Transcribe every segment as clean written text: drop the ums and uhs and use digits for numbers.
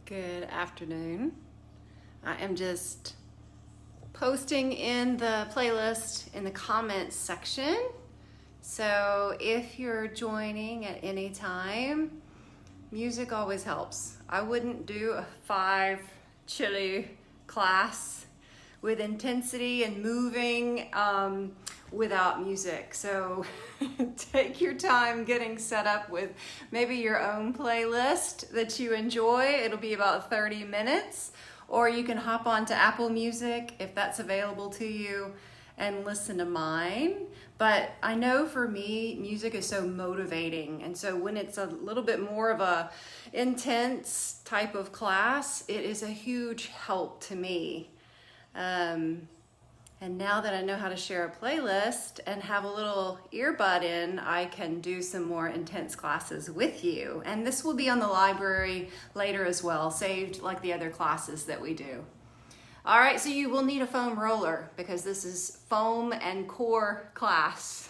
Good afternoon. I am just posting in the playlist in the comments section. So if you're joining at any time, music always helps. I wouldn't do a 5 Chili class with intensity and moving without music. So take your time getting set up with maybe your own playlist that you enjoy. It'll be about 30 minutes, or you can hop on to Apple Music if that's available to you and listen to mine. But I know for me, music is so motivating. And so when it's a little bit more of a intense type of class, it is a huge help to me. And now that I know how to share a playlist and have a little earbud in, I can do some more intense classes with you. And this will be on the library later as well, saved like the other classes that we do. All right, so you will need a foam roller because this is foam and core class.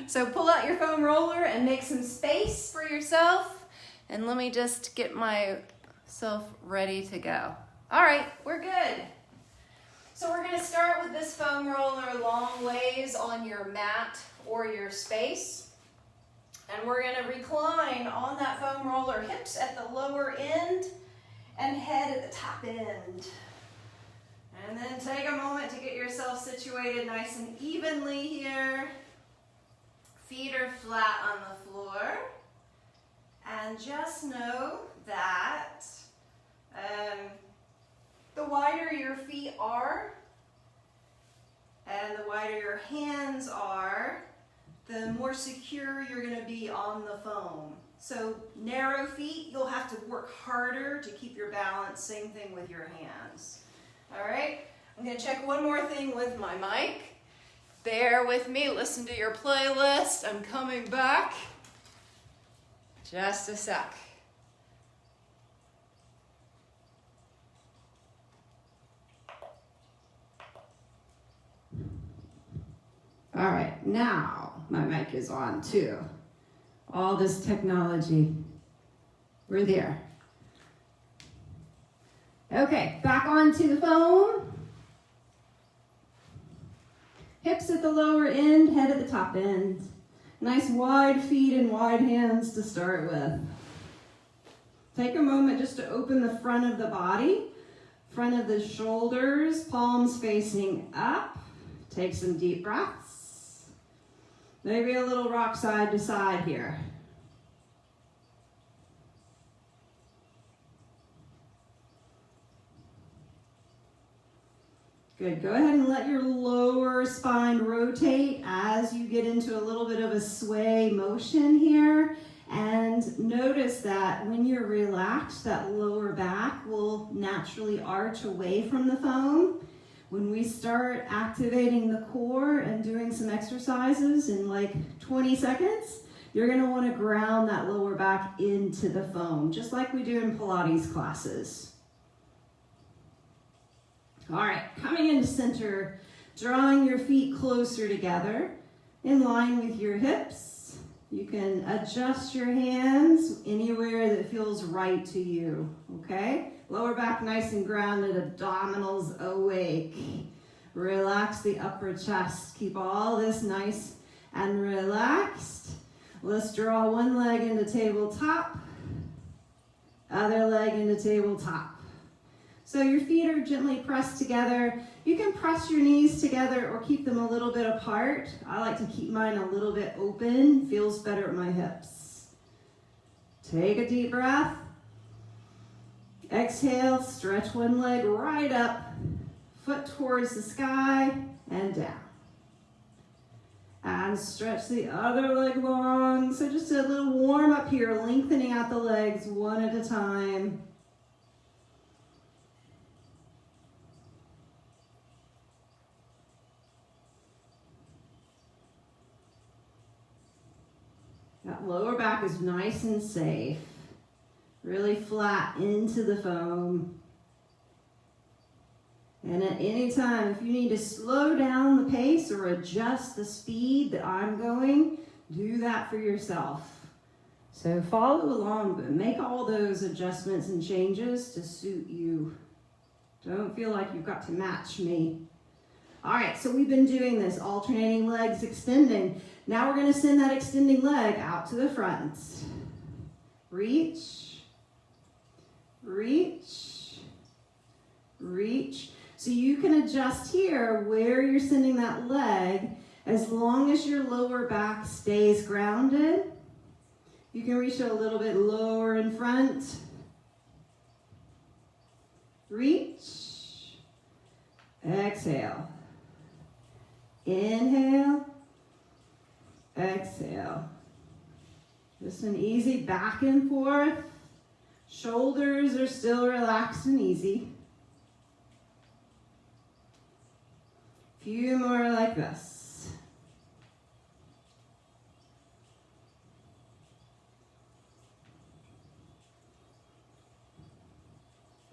So pull out your foam roller and make some space for yourself. And let me just get myself ready to go. All right, we're good. So we're going to start with this foam roller long ways on your mat or your space. And we're going to recline on that foam roller, hips at the lower end and head at the top end. And then take a moment to get yourself situated nice and evenly here. Feet are flat on the floor. And just know that the wider your feet are and the wider your hands are, the more secure you're going to be on the foam. So narrow feet, you'll have to work harder to keep your balance. Same thing with your hands. All right, I'm going to check one more thing with my mic. Bear with me, listen to your playlist. I'm coming back. Just a sec. All right, now my mic is on too. All this technology, we're there. Okay, back onto the foam. Hips at the lower end, head at the top end. Nice wide feet and wide hands to start with. Take a moment just to open the front of the body, front of the shoulders, palms facing up. Take some deep breaths. Maybe a little rock side to side here. Good, go ahead and let your lower spine rotate as you get into a little bit of a sway motion here. And notice that when you're relaxed, that lower back will naturally arch away from the foam. When we start activating the core and doing some exercises in like 20 seconds, you're going to want to ground that lower back into the foam, just like we do in Pilates classes. All right, coming into center, drawing your feet closer together in line with your hips. You can adjust your hands anywhere that feels right to you, okay? Lower back nice and grounded, abdominals awake. Relax the upper chest. Keep all this nice and relaxed. Let's draw one leg into tabletop, other leg into tabletop. So your feet are gently pressed together. You can press your knees together or keep them a little bit apart. I like to keep mine a little bit open. Feels better at my hips. Take a deep breath. Exhale, stretch one leg right up, foot towards the sky and down. And stretch the other leg long. So just a little warm up here, lengthening out the legs one at a time. That lower back is nice and safe. Really flat into the foam. And at any time, if you need to slow down the pace or adjust the speed that I'm going, do that for yourself. So follow along, but make all those adjustments and changes to suit you. Don't feel like you've got to match me. All right, so we've been doing this, alternating legs, extending. Now we're gonna send that extending leg out to the front. Reach, reach, reach. So you can adjust here where you're sending that leg as long as your lower back stays grounded. You can reach it a little bit lower in front. Reach. Exhale. Inhale. Exhale. Just an easy back and forth. Shoulders are still relaxed and easy. Few more like this.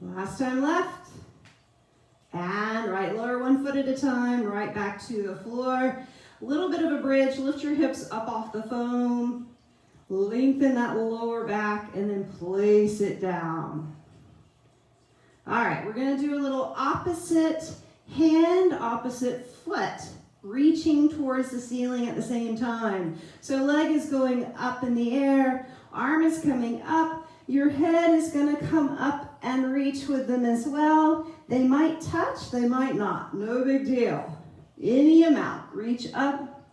Last time left. And right lower 1 foot at a time, right back to the floor. A little bit of a bridge, lift your hips up off the foam. Lengthen that lower back and then place it down. All right, we're gonna do a little opposite hand, opposite foot, reaching towards the ceiling at the same time. So leg is going up in the air, arm is coming up, your head is gonna come up and reach with them as well. They might touch, they might not, no big deal. Any amount, reach up.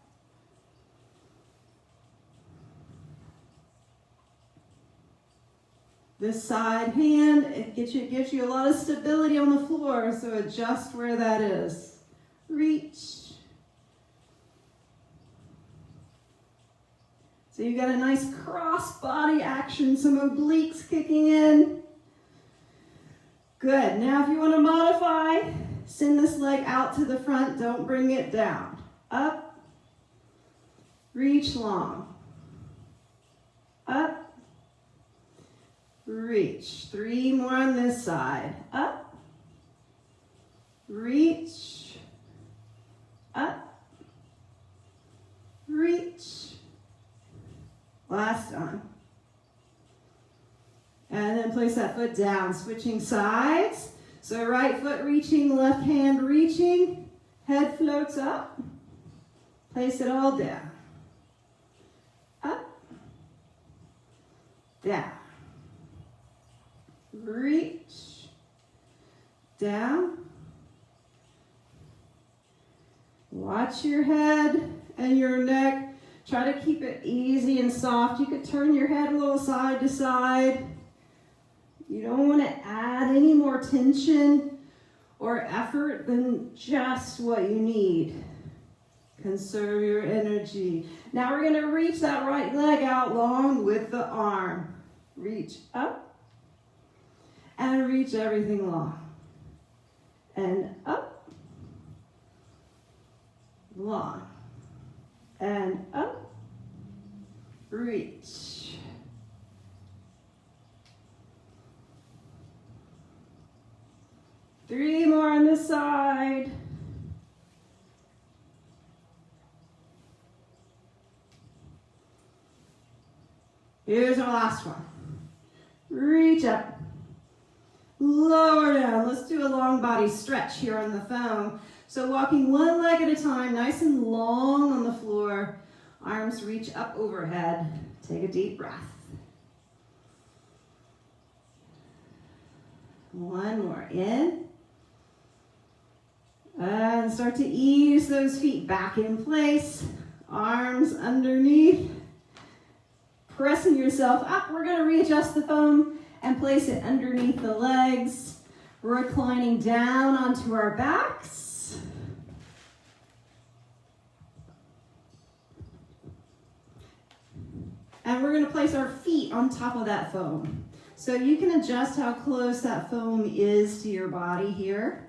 This side hand, it gives you a lot of stability on the floor, so adjust where that is. Reach. So you got a nice cross body action, some obliques kicking in. Good, now if you want to modify, send this leg out to the front, don't bring it down. Up, reach long. Up, reach. 3 more on this side. Up, reach, up, reach. Last time. And then place that foot down, switching sides. So right foot reaching, left hand reaching, head floats up. Place it all down. Up, down. Reach, down. Watch your head and your neck. Try to keep it easy and soft. You could turn your head a little side to side. You don't want to add any more tension or effort than just what you need. Conserve your energy. Now we're going to reach that right leg out long with the arm. Reach up and reach everything long. And up, long. And up, reach. Three more on this side. Here's our last one. Reach up, lower down. Let's do a long body stretch here on the foam. So walking one leg at a time, nice and long on the floor. Arms reach up overhead. Take a deep breath. One more in. And start to ease those feet back in place. Arms underneath. Pressing yourself up. We're going to readjust the foam and place it underneath the legs. Reclining down onto our backs. And we're going to place our feet on top of that foam. So you can adjust how close that foam is to your body here.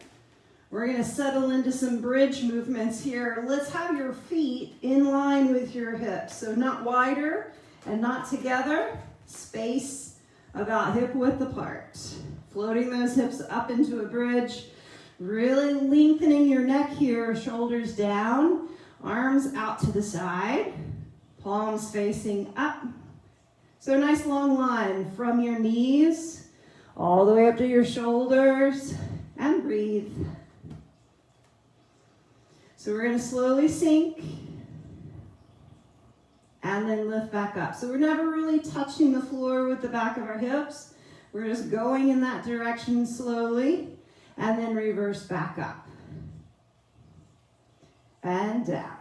We're going to settle into some bridge movements here. Let's have your feet in line with your hips. So not wider and not together. Space about hip width apart. Floating those hips up into a bridge. Really lengthening your neck here. Shoulders down. Arms out to the side. Palms facing up. So a nice long line from your knees all the way up to your shoulders, and breathe. So we're going to slowly sink and then lift back up. So we're never really touching the floor with the back of our hips. We're just going in that direction slowly and then reverse back up and down.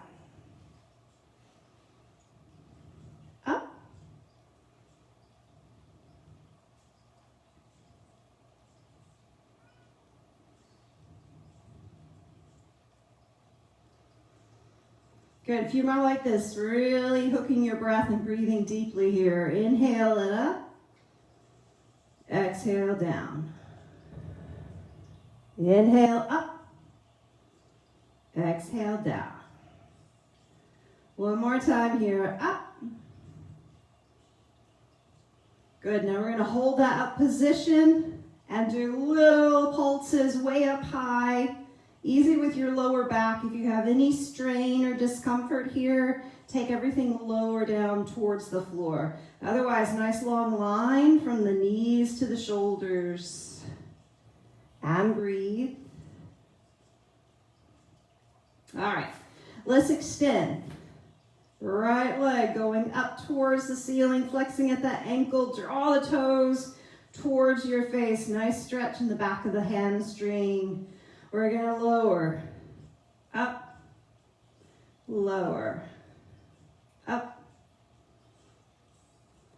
Up. Good, a few more like this, really hooking your breath and breathing deeply here. Inhale and up, exhale down. Inhale up, exhale down. One more time here, up. Good, now we're going to hold that up position and do little pulses way up high. Easy with your lower back. If you have any strain or discomfort here, take everything lower down towards the floor. Otherwise, nice long line from the knees to the shoulders. And breathe. All right, let's extend. Right leg going up towards the ceiling, flexing at that ankle. Draw the toes towards your face. Nice stretch in the back of the hamstring. We're going to lower, up, lower, up.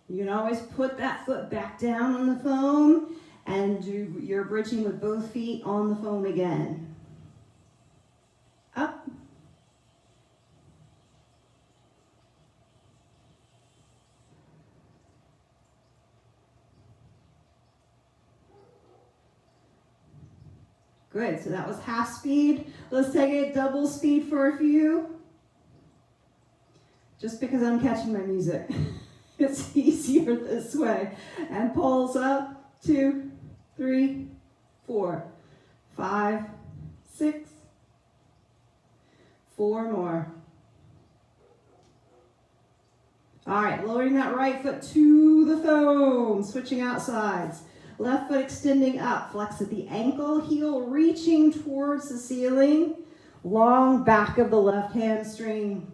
You can always put that foot back down on the foam and do your bridging with both feet on the foam again. Up. Good, so that was half speed. Let's take it double speed for a few. Just because I'm catching my music. It's easier this way. And pulse up, 2, 3, 4, 5, 6. 4 more. All right, lowering that right foot to the foam, switching out sides. Left foot extending up, flex at the ankle, heel reaching towards the ceiling, long back of the left hamstring,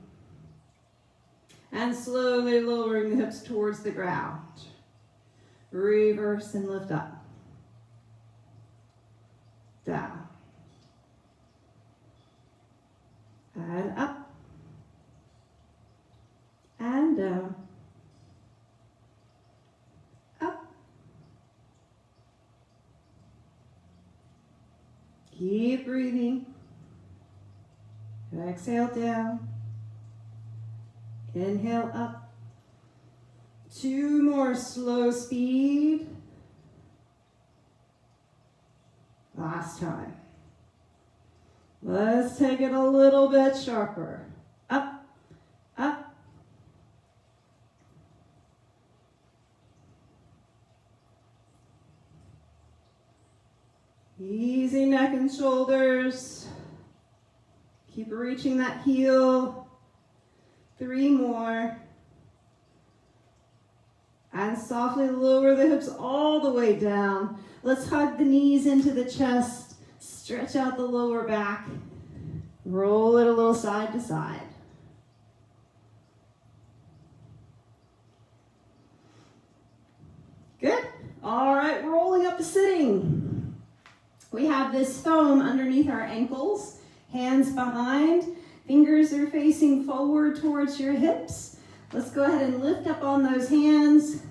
and slowly lowering the hips towards the ground. Reverse and lift up, down, and up, and down. Keep breathing. Exhale down. Inhale up. 2 more slow speed. Last time. Let's take it a little bit sharper. Up, up. Easy neck and shoulders. Keep reaching that heel. 3 more. And softly lower the hips all the way down. Let's hug the knees into the chest. Stretch out the lower back. Roll it a little side to side. Good. All right, rolling up to sitting. We have this foam underneath our ankles, hands behind, fingers are facing forward towards your hips. Let's go ahead and lift up on those hands,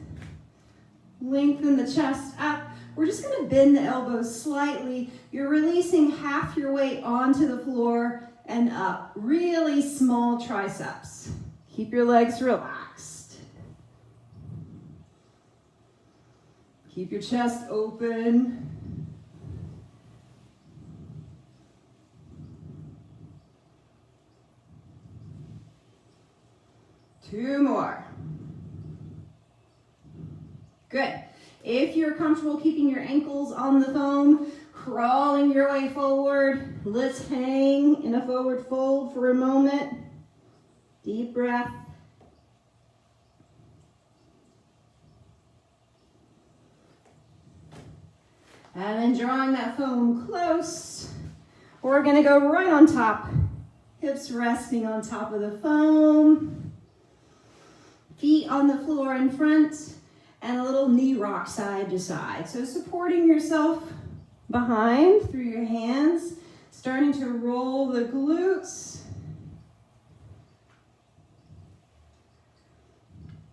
lengthen the chest up. We're just going to bend the elbows slightly. You're releasing half your weight onto the floor and up. Really small triceps. Keep your legs relaxed. Keep your chest open. Two more. Good. If you're comfortable keeping your ankles on the foam, crawling your way forward, let's hang in a forward fold for a moment. Deep breath. And then drawing that foam close, we're gonna go right on top. Hips resting on top of the foam. Feet on the floor in front, and a little knee rock side to side. So supporting yourself behind through your hands, starting to roll the glutes.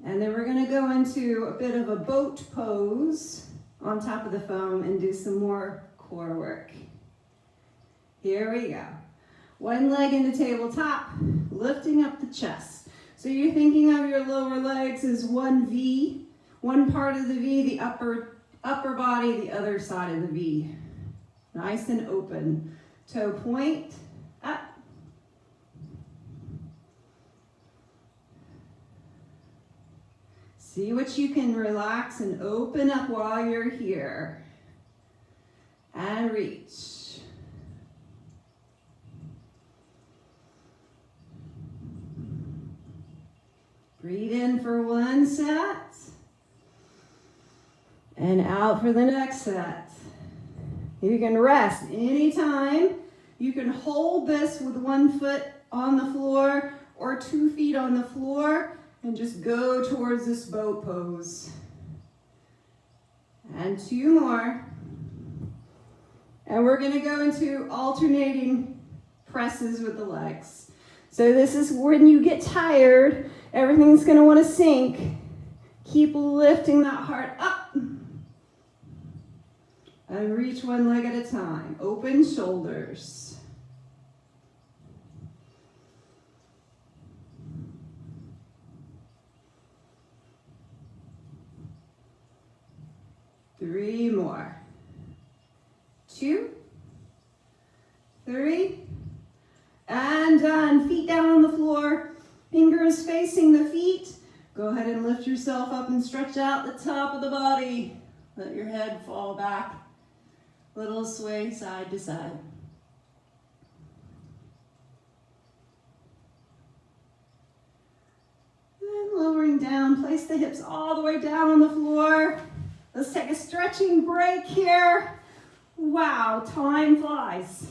And then we're gonna go into a bit of a boat pose on top of the foam and do some more core work. Here we go. One leg into tabletop, lifting up the chest. So you're thinking of your lower legs as one V, one part of the V, the upper body, the other side of the V. Nice and open. Toe point, up. See what you can relax and open up while you're here. And reach. Breathe in for one set. And out for the next set. You can rest anytime. You can hold this with 1 foot on the floor or 2 feet on the floor and just go towards this boat pose. And 2 more. And we're gonna go into alternating presses with the legs. So this is when you get tired, everything's gonna wanna sink. Keep lifting that heart up. And reach one leg at a time. Open shoulders. Three more. 2, 3, and done. Feet down on the floor, fingers facing the feet. Go ahead and lift yourself up and stretch out the top of the body. Let your head fall back. Little sway side to side. And lowering down, place the hips all the way down on the floor. Let's take a stretching break here. Wow, time flies.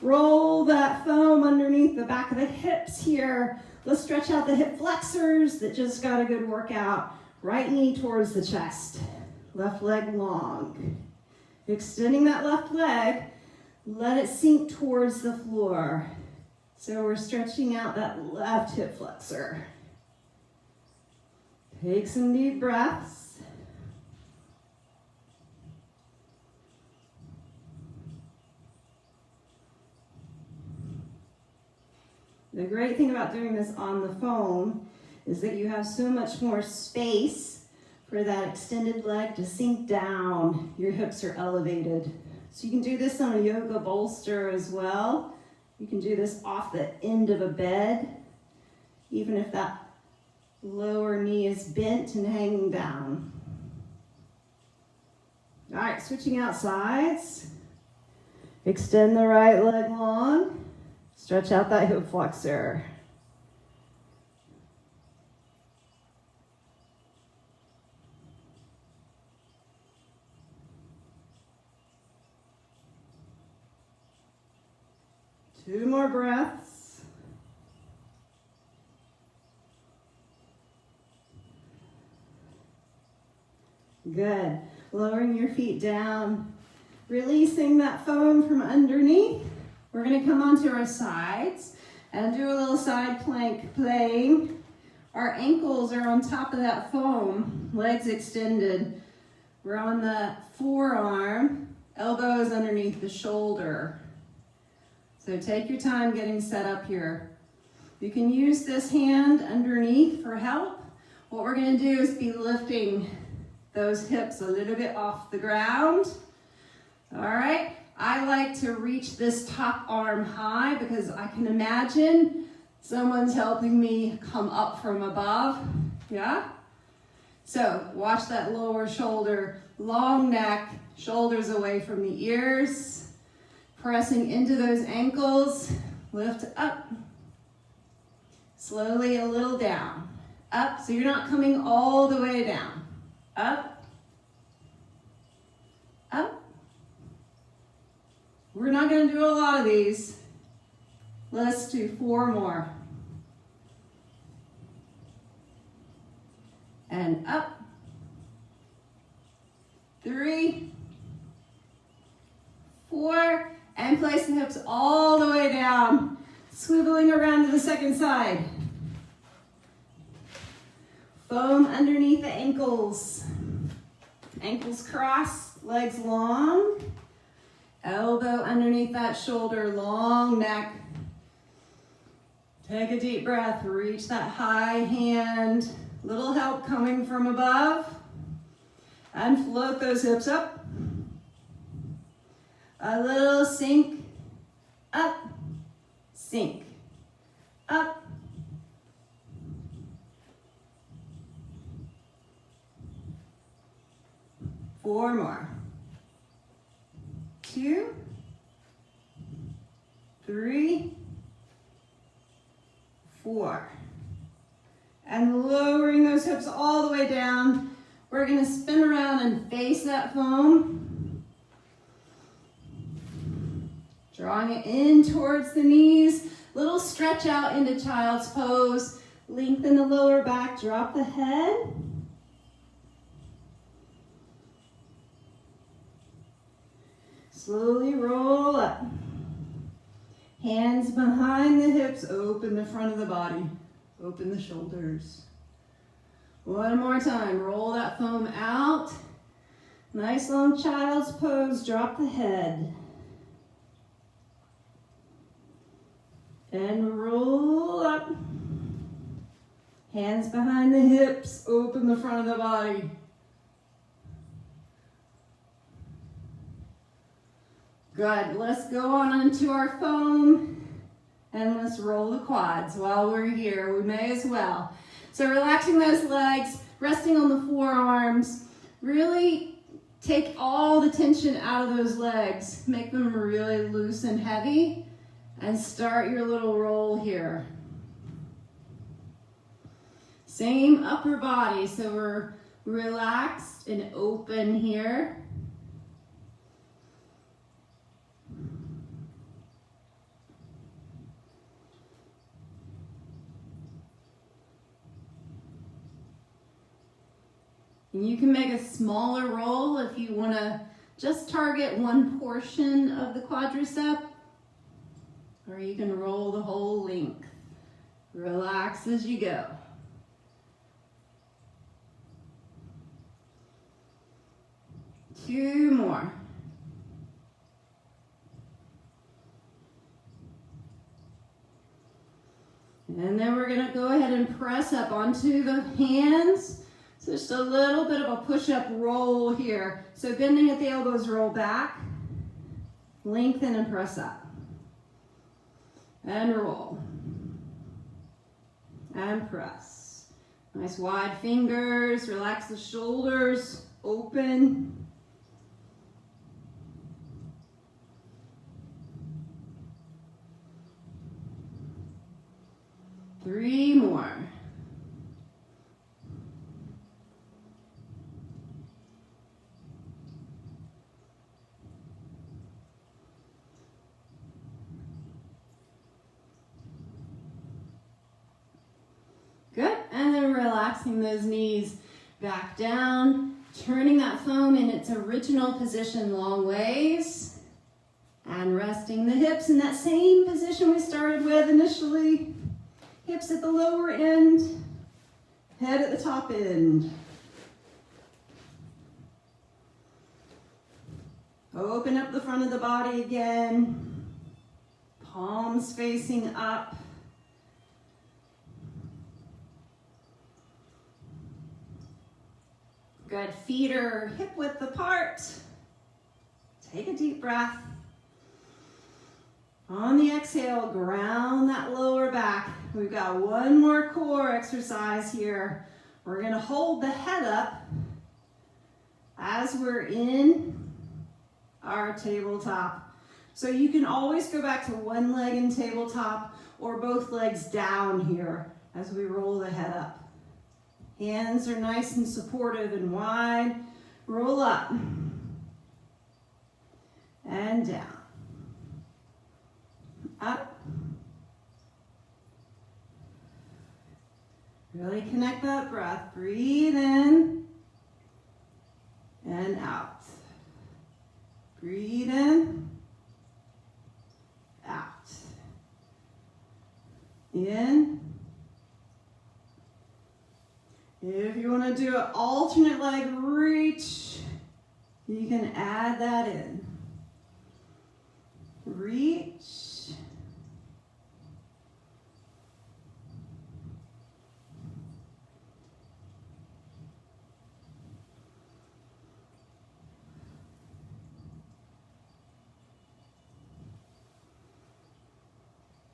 Roll that foam underneath the back of the hips here. Let's stretch out the hip flexors that just got a good workout. Right knee towards the chest. Left leg long. Extending that left leg, let it sink towards the floor. So we're stretching out that left hip flexor. Take some deep breaths. The great thing about doing this on the foam is that you have so much more space for that extended leg to sink down. Your hips are elevated. So you can do this on a yoga bolster as well. You can do this off the end of a bed, even if that lower knee is bent and hanging down. All right, switching out sides. Extend the right leg long. Stretch out that hip flexor. Two more breaths. Good. Lowering your feet down, releasing that foam from underneath. We're going to come onto our sides and do a little side plank playing. Our ankles are on top of that foam, legs extended. We're on the forearm, elbows underneath the shoulder. So take your time getting set up here. You can use this hand underneath for help. What we're going to do is be lifting those hips a little bit off the ground. All right. I like to reach this top arm high because I can imagine someone's helping me come up from above. Yeah? So watch that lower shoulder, long neck, shoulders away from the ears. Pressing into those ankles, lift up. Slowly a little down. Up, so you're not coming all the way down. Up. up. We're not going to do a lot of these. Let's do 4 more. And up. 3, 4, and place the hips all the way down, swiveling around to the second side. Foam underneath the ankles. Ankles crossed, legs long. Elbow underneath that shoulder, long neck. Take a deep breath, reach that high hand. Little help coming from above. And float those hips up. A little sink, up, sink, up. Four more. 2, 3, 4. And lowering those hips all the way down. We're going to spin around and face that foam. Drawing it in towards the knees. Little stretch out into child's pose. Lengthen the lower back, drop the head. Slowly roll up. Hands behind the hips, open the front of the body. Open the shoulders. One more time, roll that foam out. Nice long child's pose, drop the head. And roll up. Hands behind the hips, open the front of the body. Good, let's go on into our foam and let's roll the quads. While we're here, we may as well. So relaxing those legs, resting on the forearms, really take all the tension out of those legs, make them really loose and heavy, and start your little roll here. Same upper body, so we're relaxed and open here. And you can make a smaller roll if you want to just target one portion of the quadricep, or you can roll the whole length. Relax as you go. Two more. And then we're going to go ahead and press up onto the hands. So just a little bit of a push-up roll here. So bending at the elbows, roll back, lengthen and press up. And roll. And press. Nice wide fingers, relax the shoulders, open. Three more. Good, and then relaxing those knees back down, turning that foam in its original position long ways, and resting the hips in that same position we started with initially. Hips at the lower end, head at the top end. Open up the front of the body again, palms facing up. Good, feet are hip width apart. Take a deep breath. On the exhale, ground that lower back. We've got one more core exercise here. We're going to hold the head up as we're in our tabletop. So you can always go back to one leg in tabletop or both legs down here as we roll the head up. Hands are nice and supportive and wide. Roll up. and down. Up. Really connect that breath. Breathe in and out. Breathe in, out. In. If you want to do an alternate leg reach, you can add that in. Reach.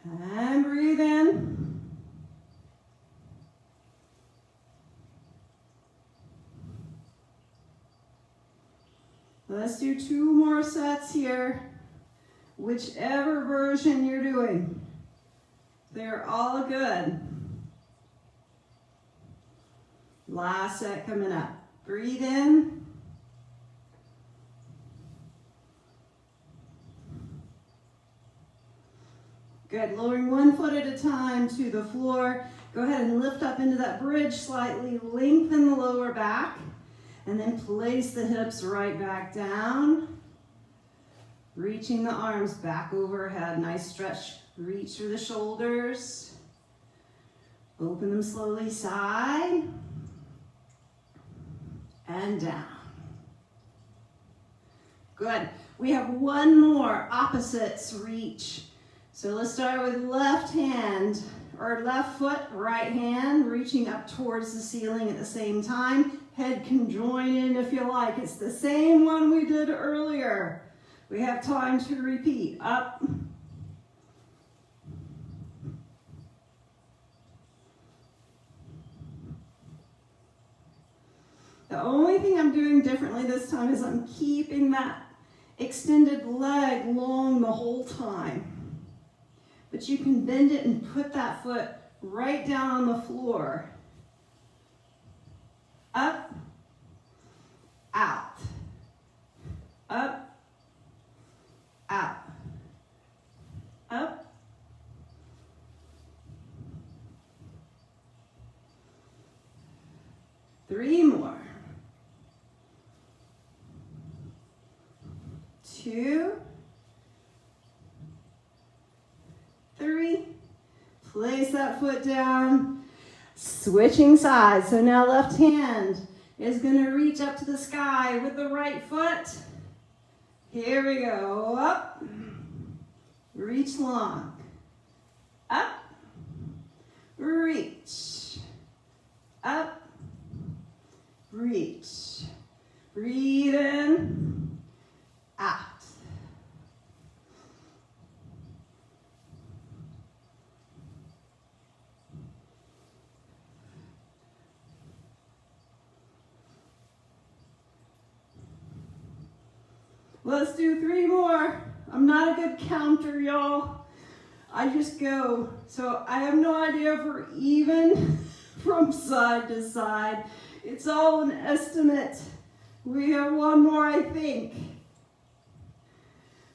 And breathe in. Let's do 2 more sets here, whichever version you're doing. They're all good. Last set coming up. Breathe in. Good, lowering 1 foot at a time to the floor. Go ahead and lift up into that bridge slightly, lengthen the lower back, and then place the hips right back down. Reaching the arms back overhead, nice stretch. Reach through the shoulders. Open them slowly, side and down. Good, we have 1 more, opposites reach. So let's start with left hand, or left foot, right hand, reaching up towards the ceiling at the same time. Head can join in if you like. It's the same one we did earlier. We have time to repeat. Up. The only thing I'm doing differently this time is I'm keeping that extended leg long the whole time. But you can bend it and put that foot right down on the floor. Up, out, up, out, up, three more. 2, 3, place that foot down, switching sides. So now left hand is going to reach up to the sky with the right foot. Here we go, up, reach long, up, reach, up, reach, breathe in, out. Let's do 3 more. I'm not a good counter, y'all. I just go. So I have no idea if we're even from side to side. It's all an estimate. We have 1 more, I think.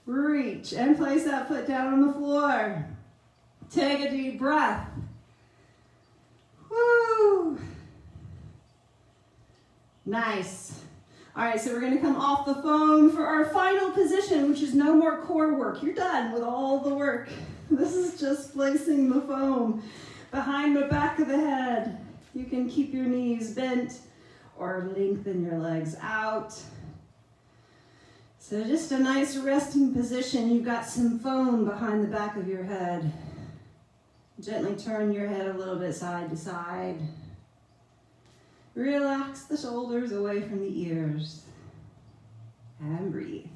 Reach and place that foot down on the floor. Take a deep breath. Woo! Nice. All right, so we're gonna come off the phone for our final position, which is no more core work. You're done with all the work. This is just placing the foam behind the back of the head. You can keep your knees bent or lengthen your legs out. So just a nice resting position. You've got some foam behind the back of your head. Gently turn your head a little bit side to side. Relax the shoulders away from the ears. And breathe.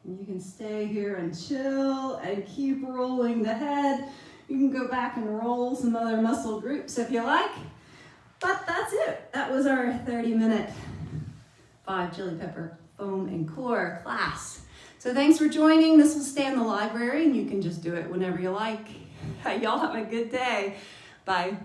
And you can stay here and chill and keep rolling the head. You can go back and roll some other muscle groups if you like. But that's it. That was our 30-minute 5 ChiliePepper foam and core class. So thanks for joining. This will stay in the library and you can just do it whenever you like. Y'all have a good day. Bye.